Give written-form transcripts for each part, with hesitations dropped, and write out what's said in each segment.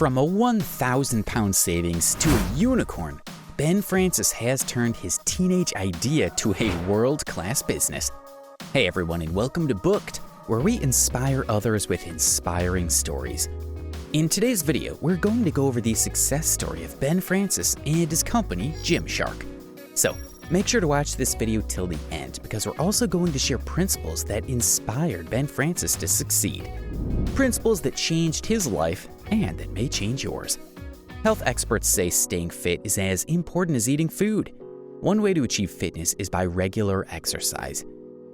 From a 1,000-pound savings to a unicorn, Ben Francis has turned his teenage idea to a world-class business. Hey everyone, and welcome to Booked, where we inspire others with inspiring stories. In today's video, we're going to go over the success story of Ben Francis and his company, Gymshark. So, make sure to watch this video till the end, because we're also going to share principles that inspired Ben Francis to succeed. Principles that changed his life and that may change yours. Health experts say staying fit is as important as eating food. One way to achieve fitness is by regular exercise.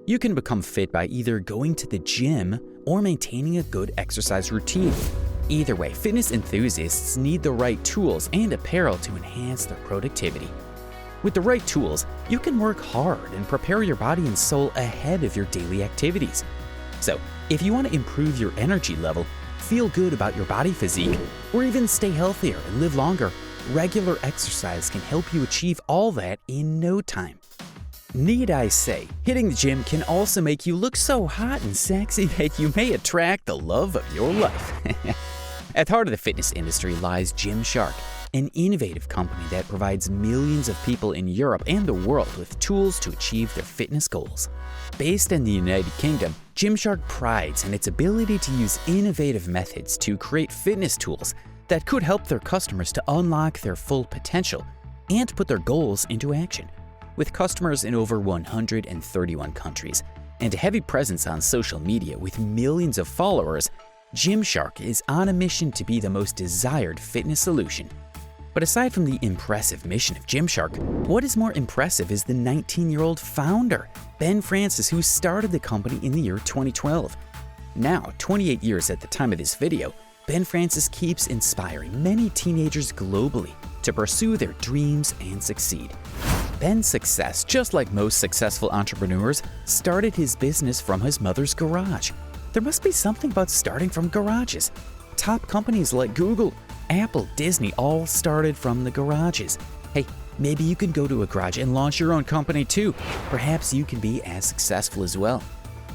You can become fit by either going to the gym or maintaining a good exercise routine. Either way, fitness enthusiasts need the right tools and apparel to enhance their productivity. With the right tools, you can work hard and prepare your body and soul ahead of your daily activities. So, if you want to improve your energy level, feel good about your body physique, or even stay healthier and live longer, regular exercise can help you achieve all that in no time. Need I say, hitting the gym can also make you look so hot and sexy that you may attract the love of your life. At the heart of the fitness industry lies Gymshark, an innovative company that provides millions of people in Europe and the world with tools to achieve their fitness goals. Based in the United Kingdom, Gymshark prides in its ability to use innovative methods to create fitness tools that could help their customers to unlock their full potential and put their goals into action. With customers in over 131 countries and a heavy presence on social media with millions of followers, Gymshark is on a mission to be the most desired fitness solution. But aside from the impressive mission of Gymshark, what is more impressive is the 19-year-old founder, Ben Francis, who started the company in the year 2012. Now, 28 years at the time of this video, Ben Francis keeps inspiring many teenagers globally to pursue their dreams and succeed. Ben's success, just like most successful entrepreneurs, started his business from his mother's garage. There must be something about starting from garages. Top companies like Google, Apple, Disney all started from the garages. Hey, maybe you can go to a garage and launch your own company too. Perhaps you can be as successful as well.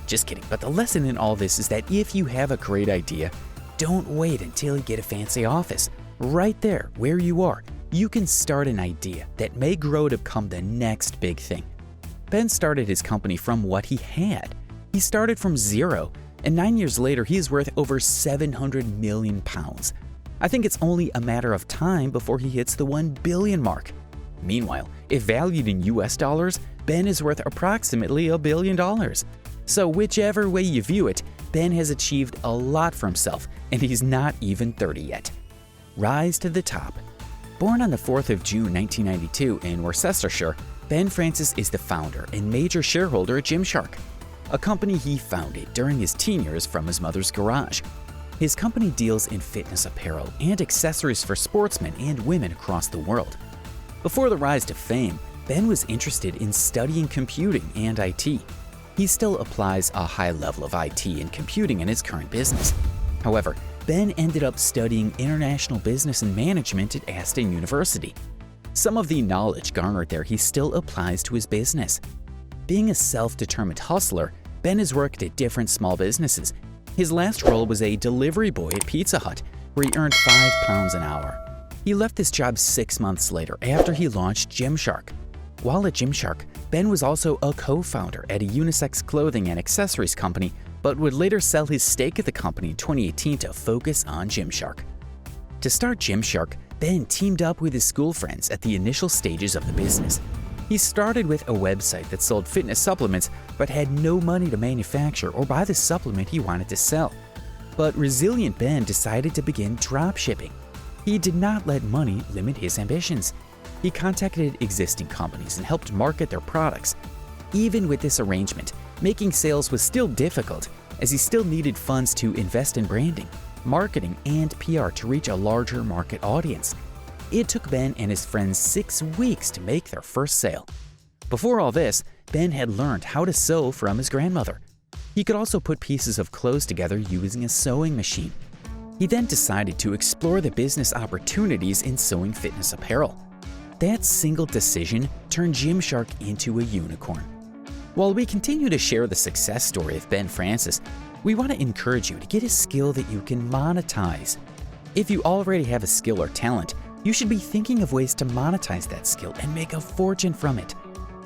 Just kidding, but the lesson in all this is that if you have a great idea, don't wait until you get a fancy office. Right there, where you are, you can start an idea that may grow to become the next big thing. Ben started his company from what he had. He started from zero, and 9 years later, he is worth over 700 million pounds. I think it's only a matter of time before he hits the 1 billion mark. Meanwhile, if valued in US dollars, Ben is worth approximately $1 billion. So whichever way you view it, Ben has achieved a lot for himself, and he's not even 30 yet. Rise to the top. Born on the 4th of June 1992 in Worcestershire, Ben Francis is the founder and major shareholder at Gymshark, a company he founded during his teen years from his mother's garage. His company deals in fitness apparel and accessories for sportsmen and women across the world. Before the rise to fame, Ben was interested in studying computing and IT. He still applies a high level of IT and computing in his current business. However, Ben ended up studying international business and management at Aston University. Some of the knowledge garnered there he still applies to his business. Being a self-determined hustler, Ben has worked at different small businesses. His last role was a delivery boy at Pizza Hut, where he earned £5 an hour. He left this job 6 months later after he launched Gymshark. While at Gymshark, Ben was also a co-founder at a unisex clothing and accessories company, but would later sell his stake at the company in 2018 to focus on Gymshark. To start Gymshark, Ben teamed up with his school friends at the initial stages of the business. He started with a website that sold fitness supplements but had no money to manufacture or buy the supplement he wanted to sell. But resilient Ben decided to begin dropshipping. He did not let money limit his ambitions. He contacted existing companies and helped market their products. Even with this arrangement, making sales was still difficult, as he still needed funds to invest in branding, marketing, and PR to reach a larger market audience. It took Ben and his friends 6 weeks to make their first sale. Before all this, Ben had learned how to sew from his grandmother. He could also put pieces of clothes together using a sewing machine. He then decided to explore the business opportunities in sewing fitness apparel. That single decision turned Gymshark into a unicorn. While we continue to share the success story of Ben Francis, we want to encourage you to get a skill that you can monetize. If you already have a skill or talent, you should be thinking of ways to monetize that skill and make a fortune from it.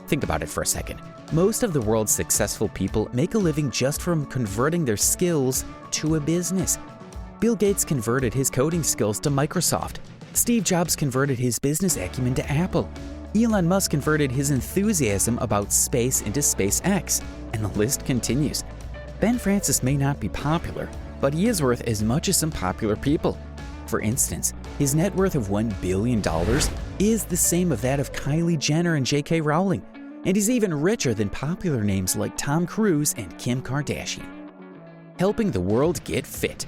Think about it for a second. Most of the world's successful people make a living just from converting their skills to a business. Bill Gates converted his coding skills to Microsoft. Steve Jobs converted his business acumen to Apple. Elon Musk converted his enthusiasm about space into SpaceX, and the list continues. Ben Francis may not be popular, but he is worth as much as some popular people. For instance, his net worth of $1 billion is the same of that of Kylie Jenner and J.K. Rowling, and he's even richer than popular names like Tom Cruise and Kim Kardashian. Helping the world get fit.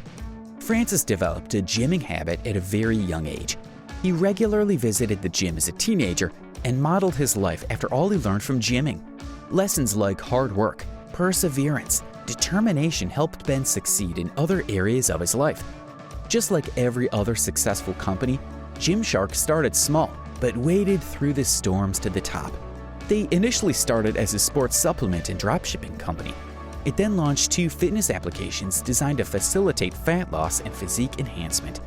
Francis developed a gymming habit at a very young age. He regularly visited the gym as a teenager and modeled his life after all he learned from gymming. Lessons like hard work, perseverance, determination helped Ben succeed in other areas of his life. Just like every other successful company, Gymshark started small, but waded through the storms to the top. They initially started as a sports supplement and dropshipping company. It then launched 2 fitness applications designed to facilitate fat loss and physique enhancement.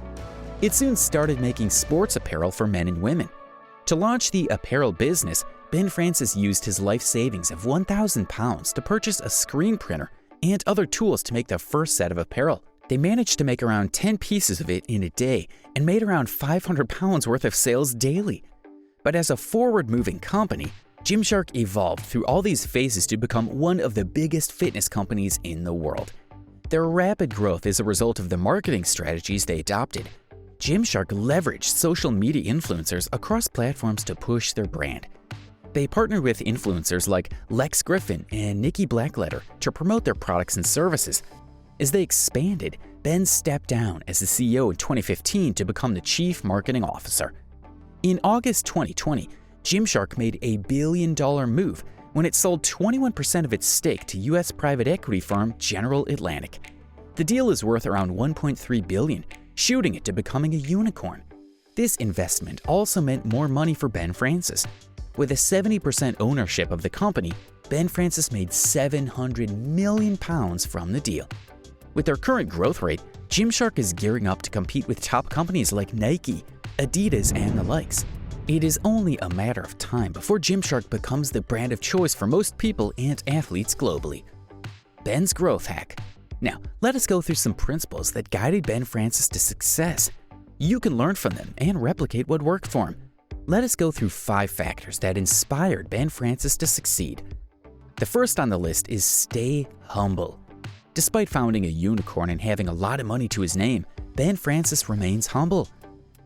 It soon started making sports apparel for men and women. To launch the apparel business, Ben Francis used his life savings of £1,000 to purchase a screen printer and other tools to make the first set of apparel. They managed to make around 10 pieces of it in a day and made around £500 worth of sales daily. But as a forward-moving company, Gymshark evolved through all these phases to become one of the biggest fitness companies in the world. Their rapid growth is a result of the marketing strategies they adopted. Gymshark leveraged social media influencers across platforms to push their brand. They partnered with influencers like Lex Griffin and Nikki Blackletter to promote their products and services. As they expanded, Ben stepped down as the CEO in 2015 to become the Chief Marketing Officer. In August 2020, Gymshark made a $1 billion move when it sold 21% of its stake to U.S. private equity firm General Atlantic. The deal is worth around $1.3 billion, shooting it to becoming a unicorn. This investment also meant more money for Ben Francis. With a 70% ownership of the company, Ben Francis made £700 million from the deal. With their current growth rate, Gymshark is gearing up to compete with top companies like Nike, Adidas, and the likes. It is only a matter of time before Gymshark becomes the brand of choice for most people and athletes globally. Ben's growth hack. Now, let us go through some principles that guided Ben Francis to success. You can learn from them and replicate what worked for him. Let us go through 5 factors that inspired Ben Francis to succeed. The first on the list is stay humble. Despite founding a unicorn and having a lot of money to his name, Ben Francis remains humble.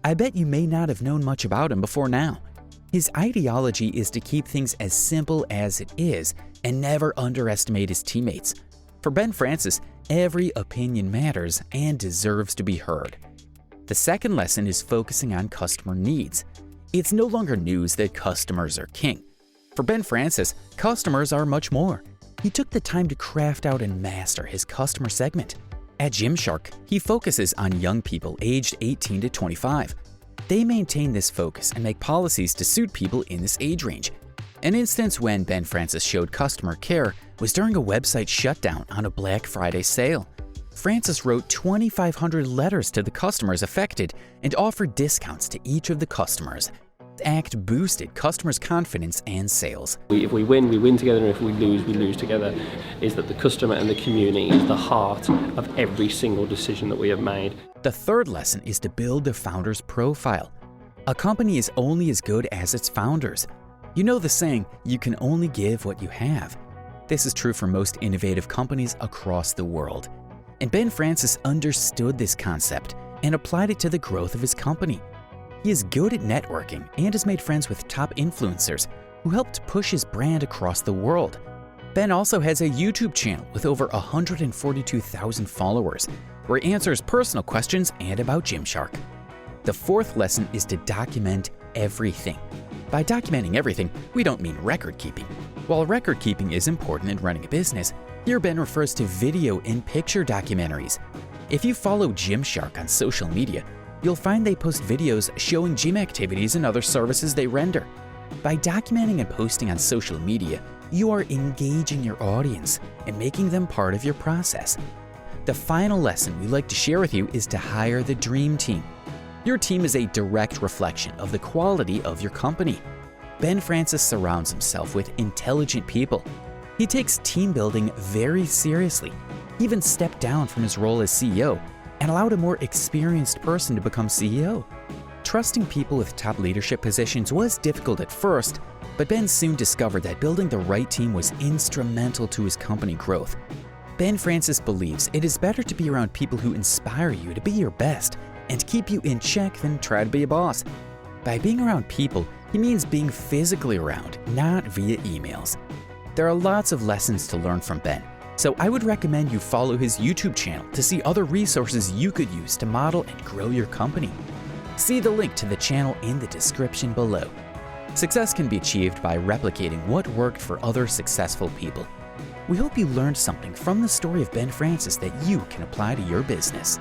I bet you may not have known much about him before now. His ideology is to keep things as simple as it is and never underestimate his teammates. For Ben Francis, every opinion matters and deserves to be heard. The second lesson is focusing on customer needs. It's no longer news that customers are king. For Ben Francis, customers are much more. He took the time to craft out and master his customer segment. At Gymshark, he focuses on young people aged 18 to 25. They maintain this focus and make policies to suit people in this age range. An instance when Ben Francis showed customer care was during a website shutdown on a Black Friday sale. Francis wrote 2,500 letters to the customers affected and offered discounts to each of the customers. The act boosted customers' confidence and sales. If we win together, and if we lose together, is that the customer and the community is the heart of every single decision that we have made. The third lesson is to build the founder's profile. A company is only as good as its founders. You know the saying, you can only give what you have. This is true for most innovative companies across the world. And Ben Francis understood this concept and applied it to the growth of his company. He is good at networking and has made friends with top influencers who helped push his brand across the world. Ben also has a YouTube channel with over 142,000 followers where he answers personal questions and about Gymshark. The fourth lesson is to document everything. By documenting everything, we don't mean record keeping. While record keeping is important in running a business, here Ben refers to video and picture documentaries. If you follow Gymshark on social media, you'll find they post videos showing gym activities and other services they render. By documenting and posting on social media, you are engaging your audience and making them part of your process. The final lesson we like to share with you is to hire the dream team. Your team is a direct reflection of the quality of your company. Ben Francis surrounds himself with intelligent people. He takes team building very seriously. He even stepped down from his role as CEO and allowed a more experienced person to become CEO. Trusting people with top leadership positions was difficult at first, but Ben soon discovered that building the right team was instrumental to his company growth. Ben Francis believes it is better to be around people who inspire you to be your best and keep you in check than try to be a boss. By being around people, he means being physically around, not via emails. There are lots of lessons to learn from Ben, so I would recommend you follow his YouTube channel to see other resources you could use to model and grow your company. See the link to the channel in the description below. Success can be achieved by replicating what worked for other successful people. We hope you learned something from the story of Ben Francis that you can apply to your business.